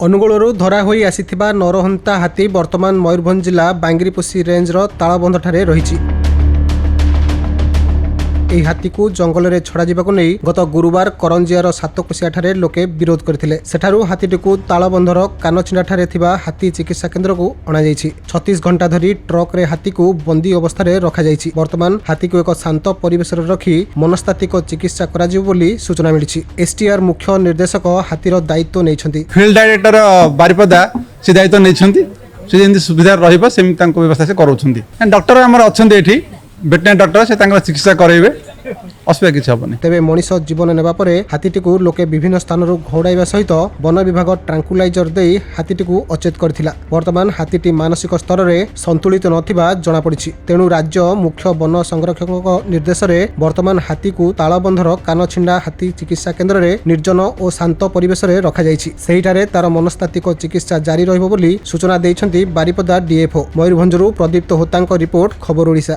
ଅନୁଗୁଳରୁ ଧରା ହୋଇ ଆସିଥିବା ନରହନ୍ତା ହାତୀ ବର୍ତ୍ତମାନ ମୟୂରଭଞ୍ଜ ଜିଲ୍ଲା ବାଙ୍ଗିରିପୋଷି ରେଞ୍ଜର ତାଳବନ୍ଧଠାରେ ରହିଛି। ଏହି ହାତୀକୁ ଜଙ୍ଗଲରେ ଛଡ଼ାଯିବାକୁ ନେଇ ଗତ ଗୁରୁବାର କରଞ୍ଜିଆର ସାତକୋଶିଆଠାରେ ଲୋକେ ବିରୋଧ କରିଥିଲେ। ସେଠାରୁ ହାତୀଟିକୁ ତାଳବନ୍ଧର କାନଛିଣ୍ଡାଠାରେ ଥିବା ହାତୀ ଚିକିତ୍ସା କେନ୍ଦ୍ରକୁ ଅଣାଯାଇଛି। 36 ଘଣ୍ଟା ଧରି ଟ୍ରକରେ ହାତୀକୁ ବନ୍ଦୀ ଅବସ୍ଥାରେ ରଖାଯାଇଛି। ବର୍ତ୍ତମାନ ହାତୀକୁ ଏକ ଶାନ୍ତ ପରିବେଶରେ ରଖି ମନସ୍ତାତ୍ତ୍ୱିକ ଚିକିତ୍ସା କରାଯିବ ବୋଲି ସୂଚନା ମିଳିଛି। ଏସ୍ଟିଆର୍ ମୁଖ୍ୟ ନିର୍ଦ୍ଦେଶକ ହାତୀର ଦାୟିତ୍ୱ ନେଇଛନ୍ତି। ଫିଲ୍ଡ ଡାଇରେକ୍ଟର ବାରିପଦା ସେ ଦାୟିତ୍ୱ ନେଇଛନ୍ତି। ସେ ଯେମିତି ସୁବିଧା ରହିବ ସେମିତି ତାଙ୍କ ବ୍ୟବସ୍ଥା ସେ କରାଉଛନ୍ତି। ଡକ୍ଟର ଆମର ଅଛନ୍ତି ଏଠି ଭେଟେନାରୀ ଡକ୍ଟର, ସେ ତାଙ୍କର ଚିକିତ୍ସା କରାଇବେ, ଅସୁବିଧା କିଛି ହେବନି। ତେବେ ମଣିଷ ଜୀବନ ନେବା ପରେ ହାତୀଟିକୁ ଲୋକେ ବିଭିନ୍ନ ସ୍ଥାନରୁ ଘଉଡ଼ାଇବା ସହିତ ବନ ବିଭାଗ ଟ୍ରାଙ୍କୁଲାଇଜର ଦେଇ ହାତୀଟିକୁ ଅଚେତ କରିଥିଲା। ବର୍ତ୍ତମାନ ହାତୀଟି ମାନସିକ ସ୍ତରରେ ସନ୍ତୁଳିତ ନଥିବା ଜଣାପଡ଼ିଛି। ତେଣୁ ରାଜ୍ୟ ମୁଖ୍ୟ ବନ ସଂରକ୍ଷକଙ୍କ ନିର୍ଦ୍ଦେଶରେ ବର୍ତ୍ତମାନ ହାତୀକୁ ତାଳବନ୍ଧର କାନଛିଣ୍ଡା ହାତୀ ଚିକିତ୍ସା କେନ୍ଦ୍ରରେ ନିର୍ଜନ ଓ ଶାନ୍ତ ପରିବେଶରେ ରଖାଯାଇଛି। ସେହିଠାରେ ତାର ମନସ୍ତାତ୍ତ୍ୱିକ ଚିକିତ୍ସା ଜାରି ରହିବ ବୋଲି ସୂଚନା ଦେଇଛନ୍ତି ବାରିପଦା ଡିଏଫ୍ଓ। ମୟୂରଭଞ୍ଜରୁ ପ୍ରଦୀପ୍ତ ହୋତାଙ୍କ ରିପୋର୍ଟ, ଖବର ଓଡ଼ିଶା।